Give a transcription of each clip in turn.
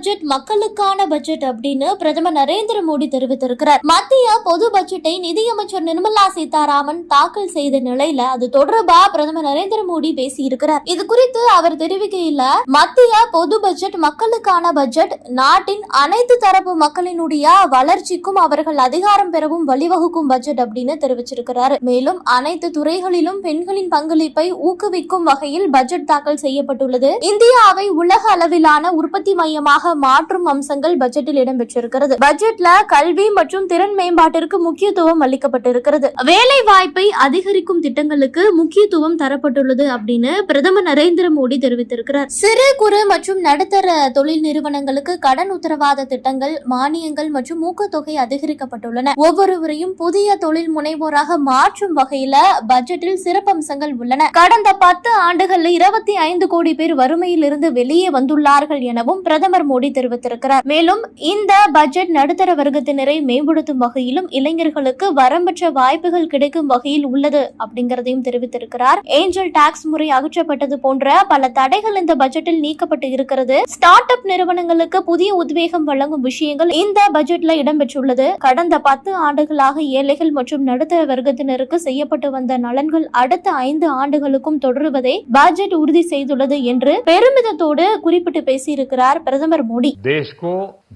Budget மக்களுக்கான budget அப்படின்னு பிரதமர் நரேந்திர மோடி தெரிவித்திருக்கிறார். மத்திய பொது பட்ஜெட்டை நிதியமைச்சர் நிர்மலா சீதாராமன் தாக்கல் செய்த நிலையில அது தொடர்பா பிரதமர் நரேந்திர மோடி பேசியிருக்கிறார். இது குறித்து அவர் தெரிவிக்கையில, மத்திய பொது பட்ஜெட் மக்களுக்கான பட்ஜெட் நாட்டின் அனைத்து தரப்பு மக்களினுடைய வளர்ச்சிக்கும் அவர்கள் அதிகாரம் பெறவும் வழிவகுக்கும் பட்ஜெட் அப்படின்னு தெரிவிச்சிருக்கிறார். மேலும் அனைத்து துறைகளிலும் பெண்களின் பங்களிப்பை ஊக்குவிக்கும் வகையில் பட்ஜெட் தாக்கல் செய்யப்பட்டுள்ளது. இந்தியாவை உலக அளவிலான உற்பத்தி மையமாக மாற்றும் அம்சங்கள் பட்ஜெட்டில் இடம்பெற்றிருக்கிறது. பட்ஜெட்ல கல்வி மற்றும் திறன் மேம்பாட்டிற்கு முக்கியத்துவம் அளிக்கப்பட்டிருக்கிறது. வேலை வாய்ப்பை அதிகரிக்கும் திட்டங்களுக்கு முக்கியத்துவம் தரப்பட்டுள்ளது அப்படின்னு பிரதமர் நரேந்திர மோடி தெரிவித்திருக்கிறார். சிறு குறு மற்றும் நடுத்தர தொழில் நிறுவனங்களுக்கு கடன் உத்தரவாத திட்டங்கள், மானியங்கள் மற்றும் ஊக்கத்தொகை அதிகரிக்கப்பட்டுள்ளன. ஒவ்வொருவரையும் புதிய தொழில் முனைவோராக மாற்றும் வகையில பட்ஜெட்டில் சிறப்பம்சங்கள் உள்ளன. கடந்த 10 ஆண்டுகளில் 25 கோடி பேர் வறுமையில் இருந்து வெளியே வந்துள்ளார்கள் எனவும் பிரதமர் மோடி தெரிவித்திருக்கிறார். மேலும் இந்த பட்ஜெட் நடுத்தர வர்க்கத்தினரை மேம்படுத்தும் வகையிலும் இளைஞர்களுக்கு வரம்பற்ற வாய்ப்புகள் கிடைக்கும் வகையில் உள்ளது அப்படிங்கறதையும் தெரிவித்திருக்கிறார். ஏஞ்சல் டாக்ஸ் முறை அகற்றப்பட்டது போன்ற பல தடைகள் இந்த பட்ஜெட்டில் நீக்கப்பட்டு இருக்கிறது. ஸ்டார்ட் அப் நிறுவனங்களுக்கு புதிய உத்வேகம் வழங்கும் விஷயங்கள் இந்த பட்ஜெட்ல இடம்பெற்றுள்ளது. கடந்த 10 ஆண்டுகளாக ஏழைகள் மற்றும் நடுத்தர வர்க்கத்தினருக்கு செய்யப்பட்டு வந்த நலன்கள் அடுத்த 5 ஆண்டுகளுக்கும் தொடருவதை பட்ஜெட் உறுதி செய்துள்ளது என்று பெருமிதத்தோடு குறிப்பிட்டு பேசியிருக்கிறார் பிரதமர் மோடி. देश को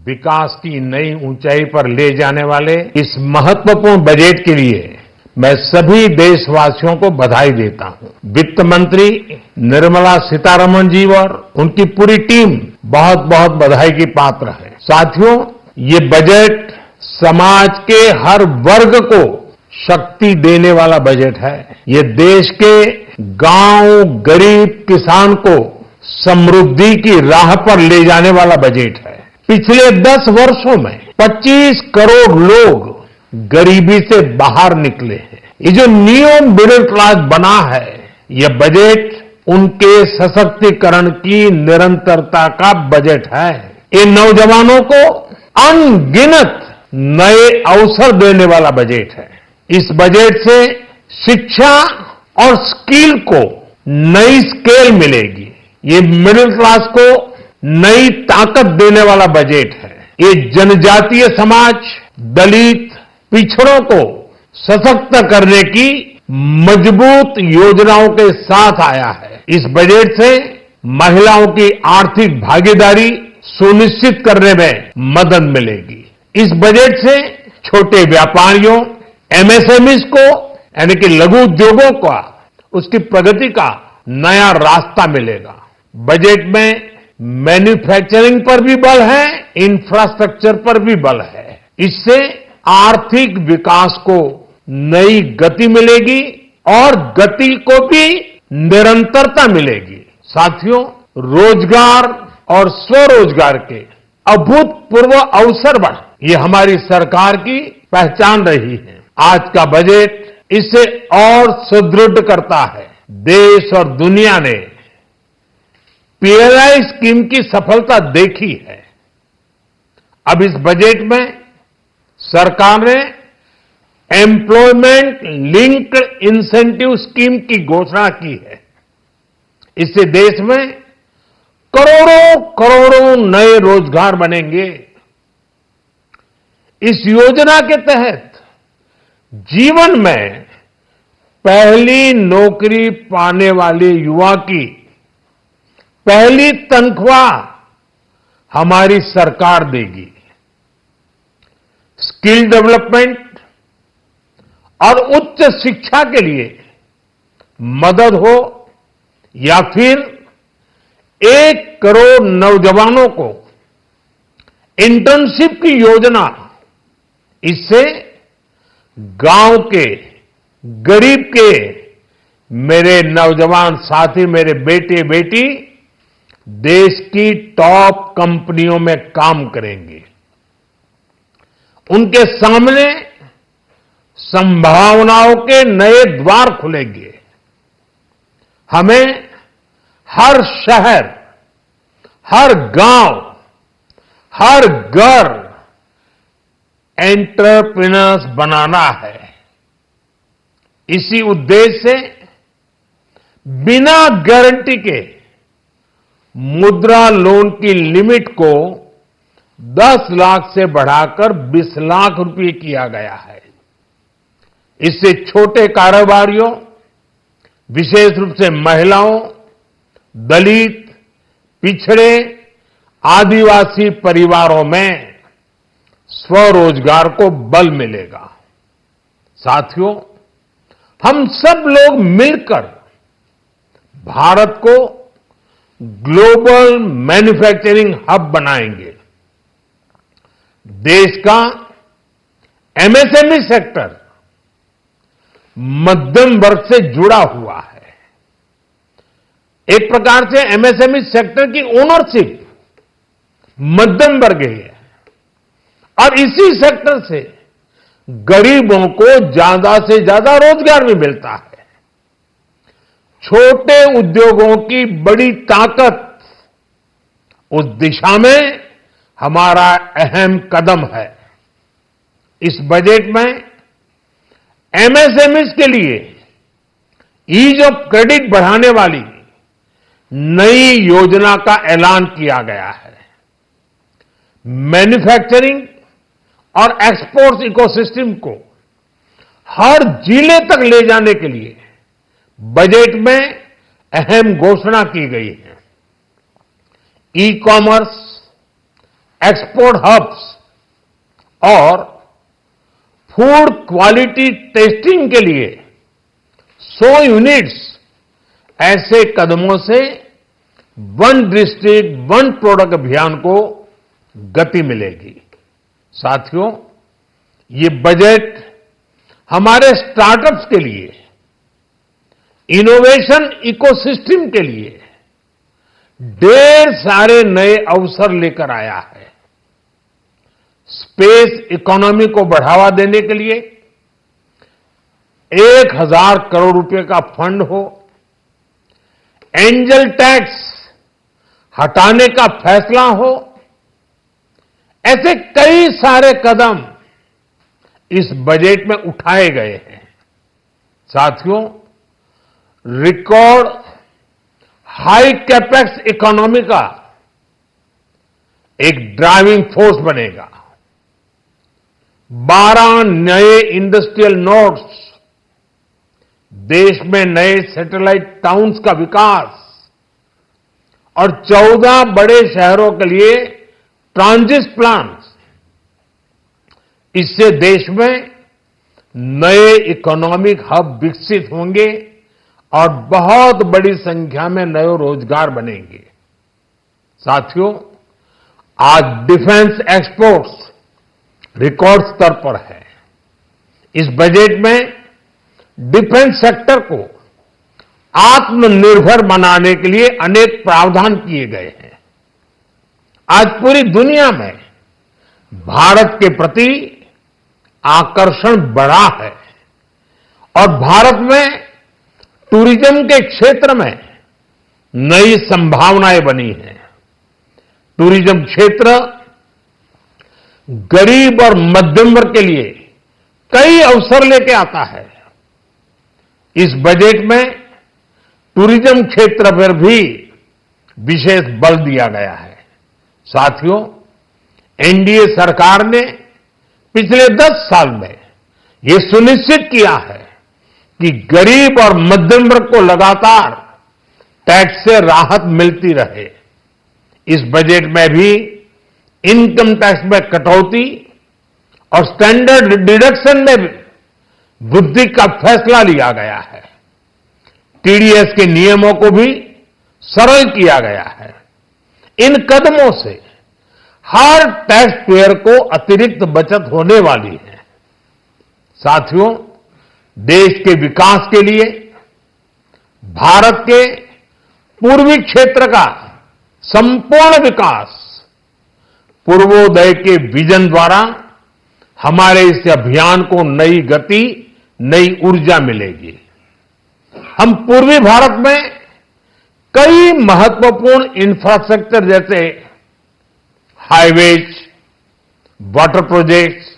विकास की नई ऊंचाई पर ले जाने वाले इस महत्वपूर्ण बजट के लिए मैं सभी देशवासियों को बधाई देता हूं। वित्त मंत्री निर्मला सीतारमण जी और उनकी पूरी टीम बहुत बहुत बधाई की पात्र है। साथियों, ये बजट समाज के हर वर्ग को शक्ति देने वाला बजट है। ये देश के गांव, गरीब किसान को समृद्धि की राह पर ले जाने वाला बजट है। पिछले 10 वर्षों में 25 करोड़ लोग गरीबी से बाहर निकले हैं। ये जो न्यू मिडिल क्लास बना है, यह बजट उनके सशक्तिकरण की निरंतरता का बजट है। ये नौजवानों को अनगिनत नए अवसर देने वाला बजट है। इस बजट से शिक्षा और स्किल को नई स्केल मिलेगी। ये मिडिल क्लास को नई ताकत देने वाला बजट है। ये जनजातीय समाज, दलित, पिछड़ों को सशक्त करने की मजबूत योजनाओं के साथ आया है। इस बजट से महिलाओं की आर्थिक भागीदारी सुनिश्चित करने में मदद मिलेगी। इस बजट से छोटे व्यापारियों, एमएसएमईज को यानी कि लघु उद्योगों का उसकी प्रगति का नया रास्ता मिलेगा। बजट में मैन्युफैक्चरिंग पर भी बल है, इंफ्रास्ट्रक्चर पर भी बल है। इससे आर्थिक विकास को नई गति मिलेगी और गति को भी निरंतरता मिलेगी। साथियों, रोजगार और स्वरोजगार के अभूतपूर्व अवसर बढ़, ये हमारी सरकार की पहचान रही है। आज का बजट इसे और सुदृढ़ करता है। देश और दुनिया ने पीएलआई स्कीम की सफलता देखी है। अब इस बजट में सरकार ने एम्प्लॉयमेंट लिंक्ड इंसेंटिव स्कीम की घोषणा की है। इससे देश में करोड़ों करोड़ों नए रोजगार बनेंगे। इस योजना के तहत जीवन में पहली नौकरी पाने वाले युवा की पहली तनख्वाह हमारी सरकार देगी। स्किल डेवलपमेंट और उच्च शिक्षा के लिए मदद हो या फिर 1 करोड़ नौजवानों को इंटर्नशिप की योजना, इससे गांव के, गरीब के मेरे नौजवान साथी, मेरे बेटे बेटी देश की टॉप कंपनियों में काम करेंगे। उनके सामने संभावनाओं के नए द्वार खुलेंगे। हमें हर शहर, हर गांव, हर घर एंटरप्रेन्योर्स बनाना है। इसी उद्देश्य से बिना गारंटी के मुद्रा लोन की लिमिट को 10 लाख से बढ़ाकर 20 लाख रुपए किया गया है। इससे छोटे कारोबारियों, विशेष रूप से महिलाओं, दलित, पिछड़े, आदिवासी परिवारों में स्वरोजगार को बल मिलेगा। साथियों, हम सब लोग मिलकर भारत को ग्लोबल मैन्युफैक्चरिंग हब बनाएंगे। देश का एमएसएमई सेक्टर मध्यम वर्ग से जुड़ा हुआ है। एक प्रकार से एमएसएमई सेक्टर की ओनरशिप मध्यम वर्ग ही है और इसी सेक्टर से गरीबों को ज्यादा से ज्यादा रोजगार भी मिलता है। छोटे उद्योगों की बड़ी ताकत, उस दिशा में हमारा अहम कदम है। इस बजट में एमएसएमईज के लिए ईज ऑफ क्रेडिट बढ़ाने वाली नई योजना का ऐलान किया गया है। मैन्युफैक्चरिंग और एक्सपोर्ट इकोसिस्टम को हर जिले तक ले जाने के लिए बजट में अहम घोषणा की गई है। ई कॉमर्स, एक्सपोर्ट हब्स और फूड क्वालिटी टेस्टिंग के लिए 100 यूनिट्स, ऐसे कदमों से वन डिस्ट्रिक्ट वन प्रोडक्ट अभियान को गति मिलेगी। साथियों, ये बजट हमारे स्टार्टअप्स के लिए, इनोवेशन इकोसिस्टम के लिए ढेर सारे नए अवसर लेकर आया है। स्पेस इकोनॉमी को बढ़ावा देने के लिए 1000 करोड़ रुपए का फंड हो, एंजल टैक्स हटाने का फैसला हो, ऐसे कई सारे कदम इस बजट में उठाए गए हैं। साथियों, रिकॉर्ड हाई कैपेक्स इकोनॉमी का एक ड्राइविंग फोर्स बनेगा। 12 नए इंडस्ट्रियल नोड्स, देश में नए सैटेलाइट टाउन्स का विकास और 14 बड़े शहरों के लिए ट्रांजिट प्लान्स, इससे देश में नए इकोनॉमिक हब विकसित होंगे और बहुत बड़ी संख्या में नए रोजगार बनेंगे। साथियों, आज डिफेंस एक्सपोर्ट्स रिकॉर्ड स्तर पर है। इस बजट में डिफेंस सेक्टर को आत्मनिर्भर बनाने के लिए अनेक प्रावधान किए गए हैं। आज पूरी दुनिया में भारत के प्रति आकर्षण बढ़ा है और भारत में टूरिज्म के क्षेत्र में नई संभावनाएं बनी हैं। टूरिज्म क्षेत्र गरीब और मध्यम वर्ग के लिए कई अवसर लेके आता है। इस बजट में टूरिज्म क्षेत्र पर भी विशेष बल दिया गया है। साथियों, एनडीए सरकार ने पिछले 10 साल में ये सुनिश्चित किया है कि गरीब और मध्यम वर्ग को लगातार टैक्स से राहत मिलती रहे। इस बजट में भी इनकम टैक्स में कटौती और स्टैंडर्ड डिडक्शन में वृद्धि का फैसला लिया गया है। टीडीएस के नियमों को भी सरल किया गया है। इन कदमों से हर टैक्स पेयर को अतिरिक्त बचत होने वाली है। साथियों, देश के विकास के लिए भारत के पूर्वी क्षेत्र का संपूर्ण विकास पूर्वोदय के विजन द्वारा हमारे इस अभियान को नई गति, नई ऊर्जा मिलेगी। हम पूर्वी भारत में कई महत्वपूर्ण इंफ्रास्ट्रक्चर जैसे हाईवेज, वाटर प्रोजेक्ट्स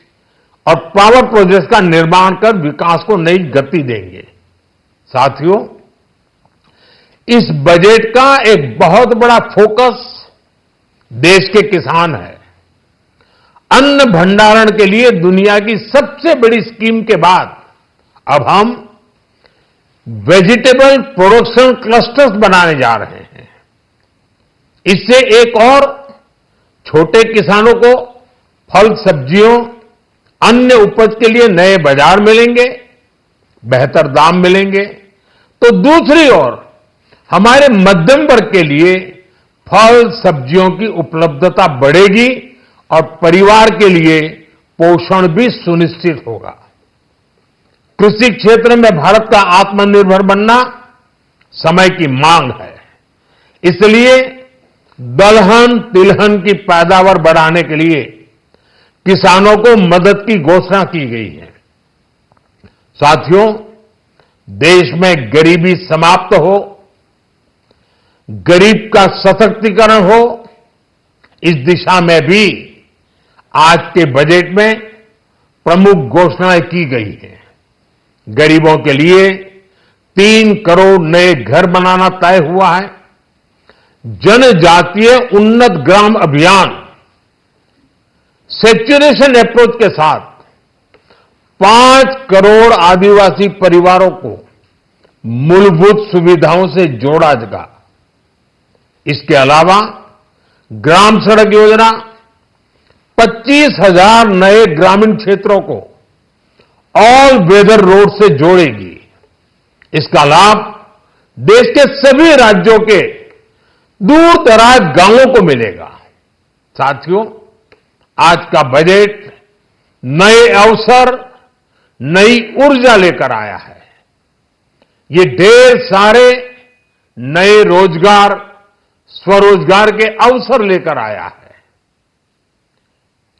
और पावर प्रोजेक्ट्स का निर्माण कर विकास को नई गति देंगे। साथियों, इस बजट का एक बहुत बड़ा फोकस देश के किसान है। अन्न भंडारण के लिए दुनिया की सबसे बड़ी स्कीम के बाद अब हम वेजिटेबल प्रोडक्शन क्लस्टर्स बनाने जा रहे हैं। इससे एक और छोटे किसानों को फल सब्जियों अन्य उपज के लिए नए बाजार मिलेंगे, बेहतर दाम मिलेंगे, तो दूसरी ओर हमारे मध्यम वर्ग के लिए फल सब्जियों की उपलब्धता बढ़ेगी और परिवार के लिए पोषण भी सुनिश्चित होगा। कृषि क्षेत्र में भारत का आत्मनिर्भर बनना समय की मांग है। इसलिए दलहन तिलहन की पैदावार बढ़ाने के लिए किसानों को मदद की घोषणा की गई है। साथियों, देश में गरीबी समाप्त हो, गरीब का सशक्तिकरण हो, इस दिशा में भी आज के बजट में प्रमुख घोषणाएं की गई हैं। गरीबों के लिए 3 करोड़ नए घर बनाना तय हुआ है। जनजातीय उन्नत ग्राम अभियान सेचुरेशन अप्रोच के साथ 5 करोड़ आदिवासी परिवारों को मूलभूत सुविधाओं से जोड़ा जाएगा। इसके अलावा ग्राम सड़क योजना 25,000 नए ग्रामीण क्षेत्रों को ऑल वेदर रोड से जोड़ेगी। इसका लाभ देश के सभी राज्यों के दूर दराज गांवों को मिलेगा। साथियों, आज का बजट नए अवसर, नई ऊर्जा लेकर आया है। ये ढेर सारे नए रोजगार, स्वरोजगार के अवसर लेकर आया है।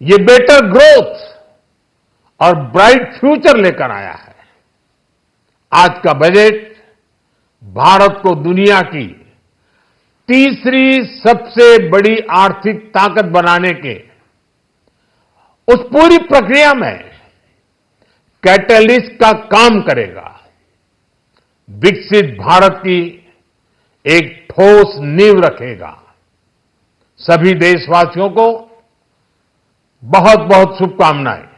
ये बेटर ग्रोथ और ब्राइट फ्यूचर लेकर आया है। आज का बजट भारत को दुनिया की तीसरी सबसे बड़ी आर्थिक ताकत बनाने के उस पूरी प्रक्रिया में कैटलिस्ट का काम करेगा। विकसित भारत की एक ठोस नींव रखेगा। सभी देशवासियों को बहुत बहुत शुभकामनाएं।